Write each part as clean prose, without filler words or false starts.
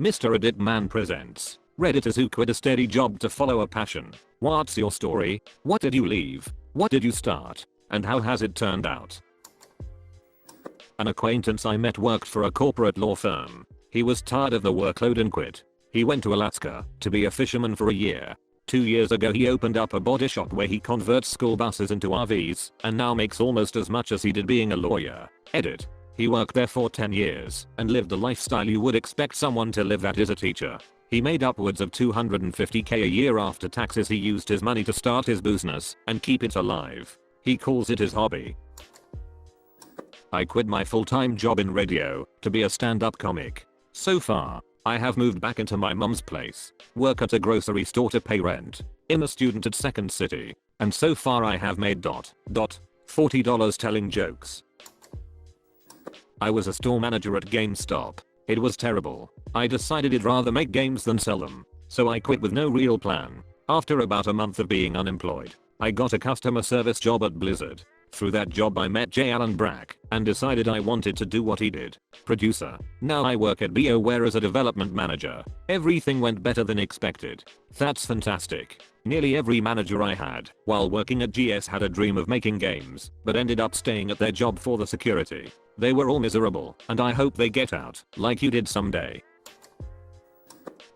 Mr. Edit Man presents Redditors who quit a steady job to follow a passion. What's your story? What did you leave? What did you start? And how has it turned out? An acquaintance I met worked for a corporate law firm. He was tired of the workload and quit. He went to Alaska to be a fisherman for a year. 2 years ago he opened up a body shop where he converts school buses into RVs and now makes almost as much as he did being a lawyer. Edit. He worked there for 10 years and lived the lifestyle you would expect someone to live that is a teacher. He made upwards of $250k a year after taxes. He used his money to start his business and keep it alive. He calls it his hobby. I quit my full-time job in radio to be a stand-up comic. So far, I have moved back into my mum's place, work at a grocery store to pay rent, am a student at Second City, and so far I have made $40 telling jokes. I was a store manager at GameStop. It was terrible. I decided I'd rather make games than sell them, so I quit with no real plan. After about a month of being unemployed, I got a customer service job at Blizzard. Through that job I met J. Allen Brack and decided I wanted to do what he did. Producer. Now I work at BioWare as a development manager. Everything went better than expected. That's fantastic. Nearly every manager I had while working at GS had a dream of making games, but ended up staying at their job for the security. They were all miserable, and I hope they get out, like you did someday.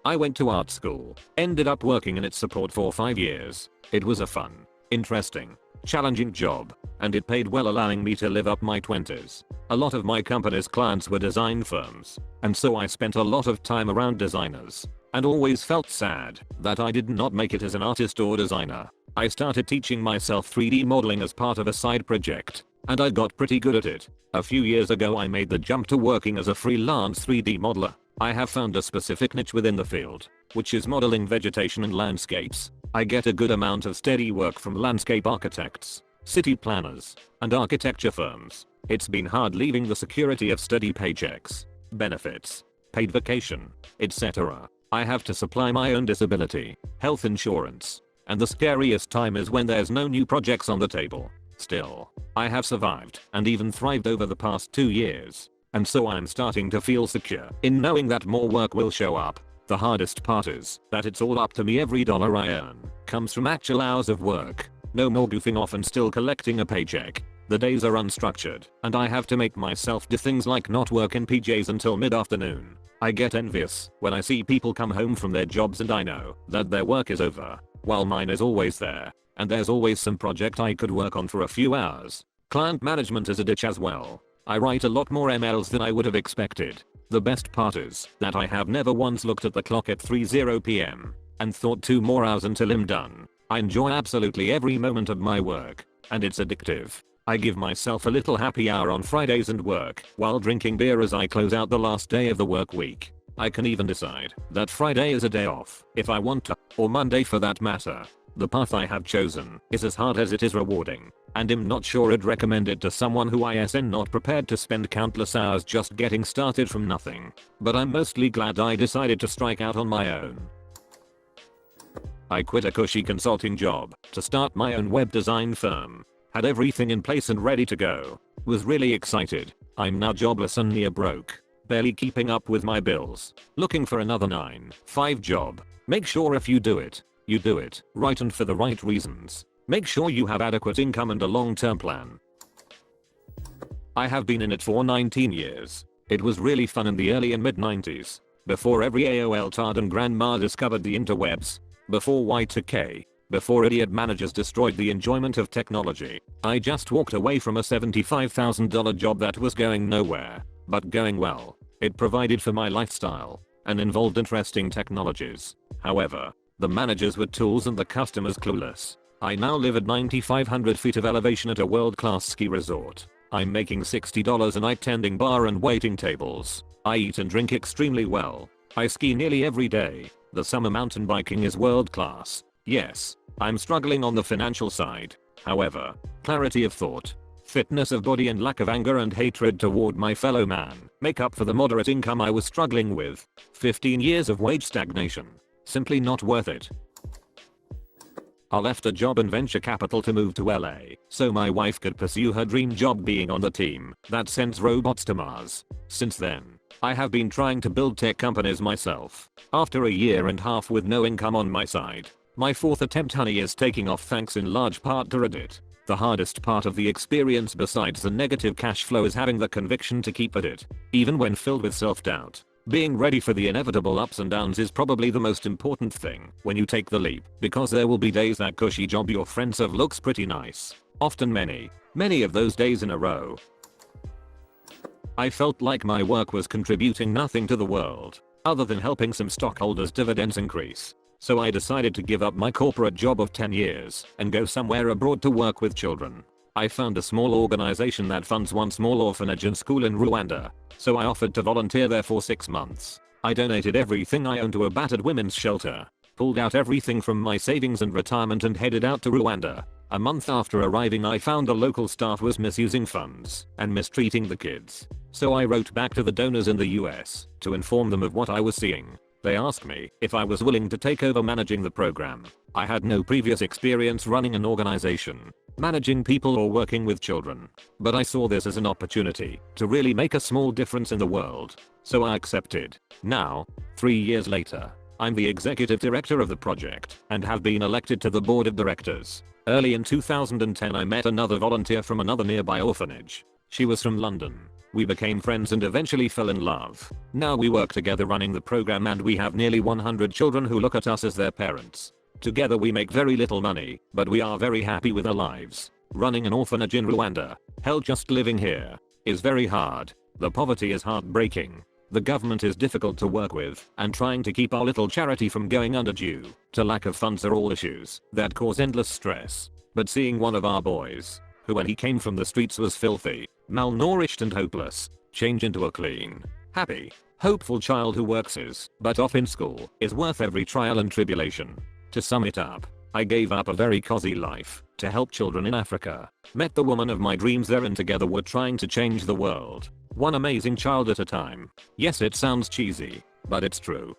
I went to art school, ended up working in its support for 5 years. It was a fun, interesting, challenging job, and it paid well, allowing me to live up my 20s. A lot of my company's clients were design firms, and so I spent a lot of time around designers, and always felt sad that I did not make it as an artist or designer. I started teaching myself 3D modeling as part of a side project, and I got pretty good at it. A few years ago I made the jump to working as a freelance 3D modeler. I have found a specific niche within the field, which is modeling vegetation and landscapes. I get a good amount of steady work from landscape architects, city planners, and architecture firms. It's been hard leaving the security of steady paychecks, benefits, paid vacation, etc. I have to supply my own disability, health insurance, and the scariest time is when there's no new projects on the table. Still, I have survived and even thrived over the past 2 years, and so I'm starting to feel secure in knowing that more work will show up. The hardest part is that it's all up to me. Every dollar I earn comes from actual hours of work. No more goofing off and still collecting a paycheck. The days are unstructured, and I have to make myself do things like not work in PJs until mid-afternoon. I get envious when I see people come home from their jobs and I know that their work is over, while mine is always there, and there's always some project I could work on for a few hours. Client management is a ditch as well. I write a lot more emails than I would have expected. The best part is that I have never once looked at the clock at 3:0 p.m. and thought 2 more hours until I'm done. I enjoy absolutely every moment of my work, and it's addictive. I give myself a little happy hour on Fridays and work while drinking beer as I close out the last day of the work week. I can even decide that Friday is a day off if I want to, or Monday for that matter. The path I have chosen is as hard as it is rewarding, and I'm not sure I'd recommend it to someone who isn't not prepared to spend countless hours just getting started from nothing. But I'm mostly glad I decided to strike out on my own. I quit a cushy consulting job to start my own web design firm. Had everything in place and ready to go. Was really excited. I'm now jobless and near broke. Barely keeping up with my bills. Looking for another 9-5 job. Make sure if you do it, you do it right and for the right reasons. Make sure you have adequate income and a long-term plan. I have been in it for 19 years. It was really fun in the early and mid-90s. Before every AOL tard and grandma discovered the interwebs. Before Y2K. Before idiot managers destroyed the enjoyment of technology. I just walked away from a $75,000 job that was going nowhere, but going well. It provided for my lifestyle and involved interesting technologies. However, the managers were tools and the customers clueless. I now live at 9,500 feet of elevation at a world-class ski resort. I'm making $60 a night tending bar and waiting tables. I eat and drink extremely well. I ski nearly every day. The summer mountain biking is world-class. Yes, I'm struggling on the financial side. However, clarity of thought, fitness of body and lack of anger and hatred toward my fellow man make up for the moderate income I was struggling with. 15 years of wage stagnation. Simply not worth it. I left a job in venture capital to move to LA so my wife could pursue her dream job being on the team that sends robots to Mars. Since then, I have been trying to build tech companies myself. After a year and a half with no income on my side, my fourth attempt honey is taking off thanks in large part to Reddit. The hardest part of the experience besides the negative cash flow is having the conviction to keep at it, even when filled with self-doubt. Being ready for the inevitable ups and downs is probably the most important thing when you take the leap, because there will be days that cushy job your friends have looks pretty nice. Often many of those days in a row. I felt like my work was contributing nothing to the world, other than helping some stockholders' dividends increase. So I decided to give up my corporate job of 10 years and go somewhere abroad to work with children. I found a small organization that funds one small orphanage and school in Rwanda, so I offered to volunteer there for 6 months. I donated everything I owned to a battered women's shelter, pulled out everything from my savings and retirement and headed out to Rwanda. A month after arriving I found the local staff was misusing funds and mistreating the kids. So I wrote back to the donors in the US to inform them of what I was seeing. They asked me if I was willing to take over managing the program. I had no previous experience running an organization, managing people or working with children. But I saw this as an opportunity to really make a small difference in the world. So I accepted. Now, 3 years later, I'm the executive director of the project and have been elected to the board of directors. Early in 2010 I met another volunteer from another nearby orphanage. She was from London. We became friends and eventually fell in love. Now we work together running the program and we have nearly 100 children who look at us as their parents. Together we make very little money, but we are very happy with our lives. Running an orphanage in Rwanda, hell just living here, is very hard. The poverty is heartbreaking. The government is difficult to work with, and trying to keep our little charity from going under due to lack of funds are all issues that cause endless stress. But seeing one of our boys, who when he came from the streets was filthy, malnourished and hopeless, change into a clean, happy, hopeful child who works his butt off in school is worth every trial and tribulation. To sum it up, I gave up a very cozy life to help children in Africa, met the woman of my dreams there and together we're trying to change the world. One amazing child at a time. Yes, it sounds cheesy, but it's true.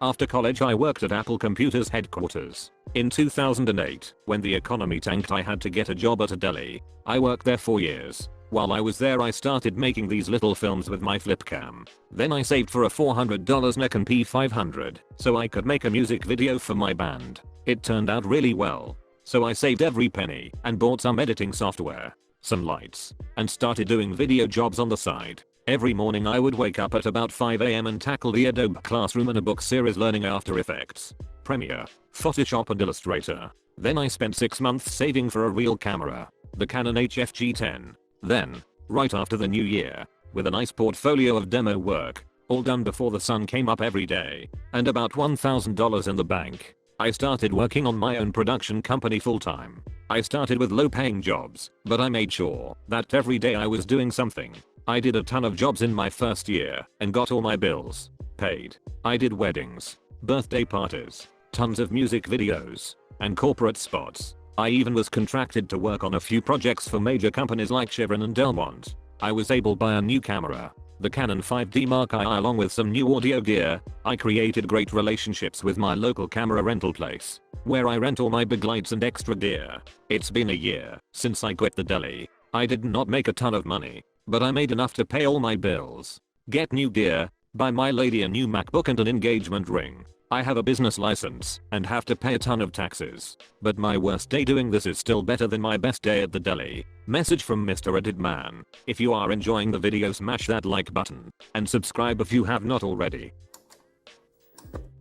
After college I worked at Apple Computers headquarters. In 2008, when the economy tanked I had to get a job at a deli. I worked there 4 years. While I was there I started making these little films with my flip cam. Then I saved for a $400 Nikon P500 so I could make a music video for my band. It turned out really well. So I saved every penny and bought some editing software, some lights, and started doing video jobs on the side. Every morning I would wake up at about 5 AM and tackle the Adobe Classroom and a book series learning After Effects, Premiere, Photoshop and Illustrator. Then I spent 6 months saving for a real camera, the Canon HFG10. Then, right after the new year, with a nice portfolio of demo work, all done before the sun came up every day, and about $1,000 in the bank, I started working on my own production company full time. I started with low paying jobs, but I made sure that every day I was doing something. I did a ton of jobs in my first year and got all my bills paid. I did weddings, birthday parties, tons of music videos, and corporate spots. I even was contracted to work on a few projects for major companies like Chevron and Delmont. I was able to buy a new camera, the Canon 5D Mark I along with some new audio gear. I created great relationships with my local camera rental place, where I rent all my big lights and extra gear. It's been a year since I quit the deli. I did not make a ton of money, but I made enough to pay all my bills, get new gear, buy my lady a new MacBook and an engagement ring. I have a business license and have to pay a ton of taxes. But my worst day doing this is still better than my best day at the deli. Message from Mr. Edit Man. If you are enjoying the video, smash that like button and subscribe if you have not already.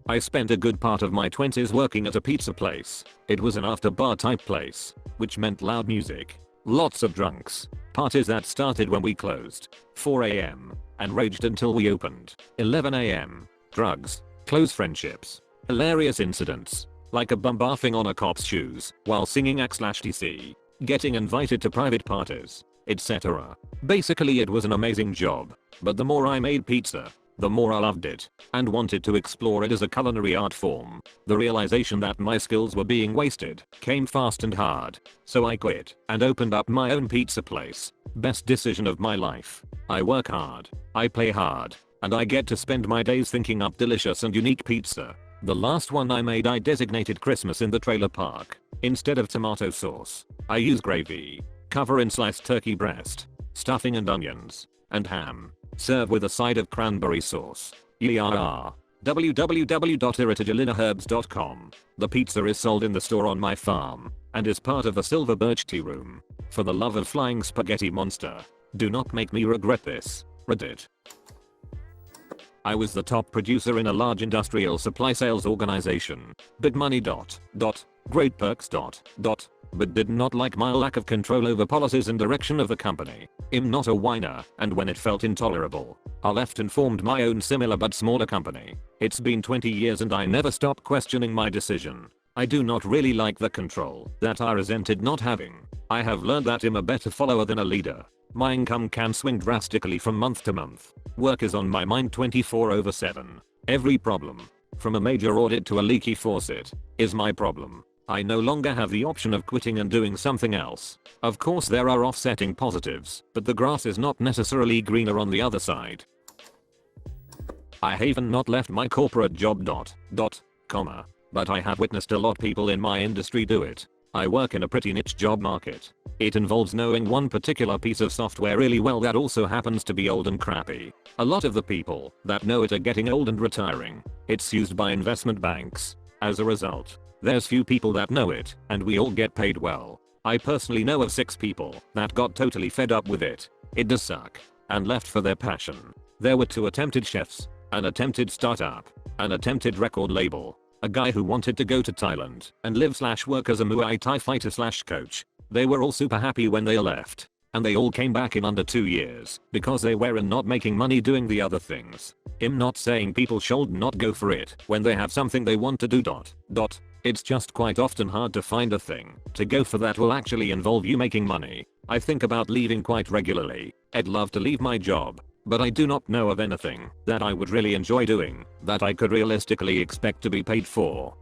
I spent a good part of my 20s working at a pizza place. It was an after bar type place, which meant loud music, lots of drunks, parties that started when we closed, 4 AM, and raged until we opened, 11 AM, drugs, close friendships, hilarious incidents, like a bum barfing on a cop's shoes while singing X/TC, getting invited to private parties, etc. Basically it was an amazing job, but the more I made pizza, the more I loved it and wanted to explore it as a culinary art form. The realization that my skills were being wasted came fast and hard, so I quit and opened up my own pizza place. Best decision of my life. I work hard, I play hard, and I get to spend my days thinking up delicious and unique pizza. The last one I made I designated Christmas in the trailer park. Instead of tomato sauce, I use gravy, cover in sliced turkey breast, stuffing and onions, and ham. Serve with a side of cranberry sauce. Yeah. www.irritagelinaherbs.com. The pizza is sold in the store on my farm and is part of the Silver Birch Tea Room. For the love of flying spaghetti monster. Do not make me regret this. Reddit. I was the top producer in a large industrial supply sales organization. Big money ... Great perks ... But did not like my lack of control over policies and direction of the company. I'm not a whiner, and when it felt intolerable, I left and formed my own similar but smaller company. It's been 20 years and I never stop questioning my decision. I do not really like the control that I resented not having. I have learned that I'm a better follower than a leader. My income can swing drastically from month to month. Work is on my mind 24/7. Every problem, from a major audit to a leaky faucet, is my problem. I no longer have the option of quitting and doing something else. Of course there are offsetting positives, but the grass is not necessarily greener on the other side. I haven't not left my corporate job ... but I have witnessed a lot people in my industry do it. I work in a pretty niche job market. It involves knowing one particular piece of software really well that also happens to be old and crappy. A lot of the people that know it are getting old and retiring. It's used by investment banks. As a result, there's few people that know it, and we all get paid well. I personally know of 6 people that got totally fed up with it. It does suck. And left for their passion. There were 2 attempted chefs, an attempted startup, an attempted record label, a guy who wanted to go to Thailand and live/work as a Muay Thai fighter/coach. They were all super happy when they left. And they all came back in under 2 years because they were not making money doing the other things. I'm not saying people should not go for it when they have something they want to do ... It's just quite often hard to find a thing to go for that will actually involve you making money. I think about leaving quite regularly. I'd love to leave my job, but I do not know of anything that I would really enjoy doing that I could realistically expect to be paid for.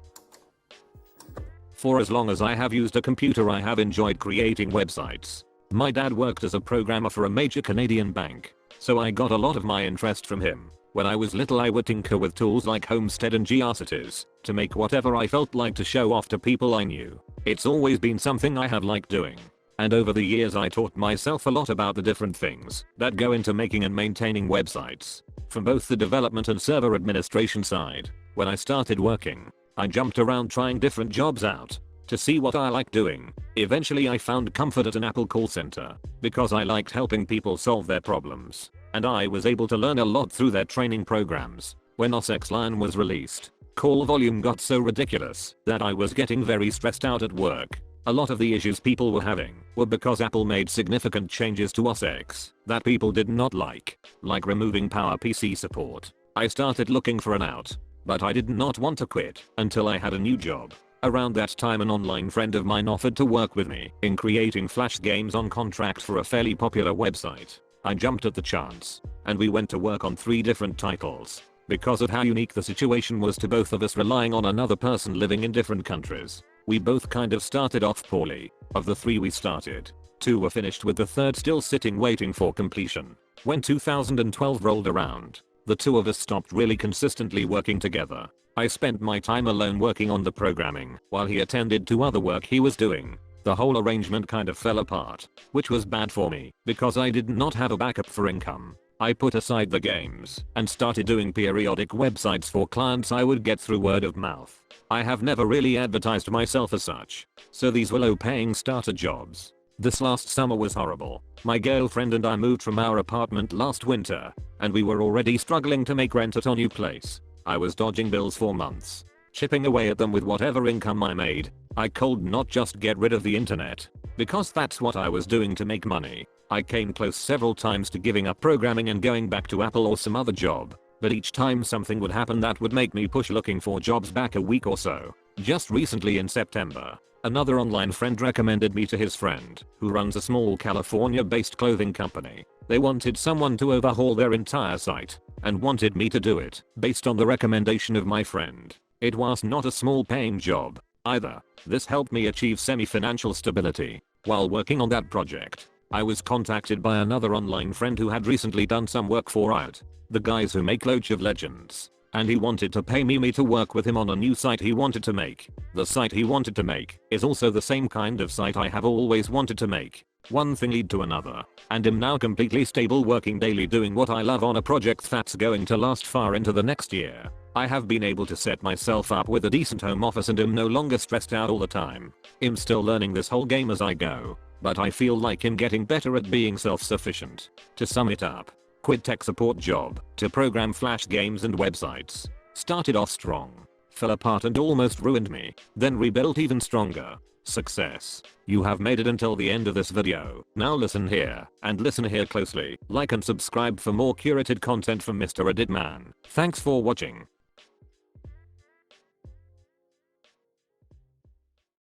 For as long as I have used a computer, I have enjoyed creating websites. My dad worked as a programmer for a major Canadian bank, so I got a lot of my interest from him. When I was little I would tinker with tools like Homestead and Geocities to make whatever I felt like to show off to people I knew. It's always been something I have liked doing. And over the years I taught myself a lot about the different things that go into making and maintaining websites. From both the development and server administration side. When I started working, I jumped around trying different jobs out to see what I liked doing. Eventually I found comfort at an Apple call center because I liked helping people solve their problems. And I was able to learn a lot through their training programs. When OS X Lion was released, call volume got so ridiculous that I was getting very stressed out at work. A lot of the issues people were having were because Apple made significant changes to OS X that people did not like removing PowerPC support. I started looking for an out, but I did not want to quit until I had a new job. Around that time an online friend of mine offered to work with me in creating Flash games on contract for a fairly popular website. I jumped at the chance, and we went to work on 3 different titles. Because of how unique the situation was to both of us relying on another person living in different countries, we both kind of started off poorly. Of the 3 we started, 2 were finished with the 3rd still sitting waiting for completion. When 2012 rolled around, the 2 of us stopped really consistently working together. I spent my time alone working on the programming while he attended to other work he was doing. The whole arrangement kind of fell apart, which was bad for me because I did not have a backup for income. I put aside the games and started doing periodic websites for clients I would get through word of mouth. I have never really advertised myself as such, so these were low-paying starter jobs. This last summer was horrible. My girlfriend and I moved from our apartment last winter, and we were already struggling to make rent at our new place. I was dodging bills for months, chipping away at them with whatever income I made. I could not just get rid of the internet, because that's what I was doing to make money. I came close several times to giving up programming and going back to Apple or some other job, but each time something would happen that would make me push looking for jobs back a week or so. Just recently in September, another online friend recommended me to his friend, who runs a small California-based clothing company. They wanted someone to overhaul their entire site, and wanted me to do it, based on the recommendation of my friend. It was not a small paying job, either. This helped me achieve semi-financial stability. While working on that project, I was contacted by another online friend who had recently done some work for Riot, the guys who make League of Legends, and he wanted to pay me to work with him on a new site he wanted to make. The site he wanted to make is also the same kind of site I have always wanted to make. One thing lead to another, and am now completely stable working daily doing what I love on a project that's going to last far into the next year. I have been able to set myself up with a decent home office and am no longer stressed out all the time. I'm still learning this whole game as I go, but I feel like I'm getting better at being self-sufficient. To sum it up, quit tech support job to program flash games and websites. Started off strong, fell apart and almost ruined me, then rebuilt even stronger. Success. You have made it until the end of this video. Now listen here, and listen here closely. Like and subscribe for more curated content from Mr. Edit Man. Thanks for watching.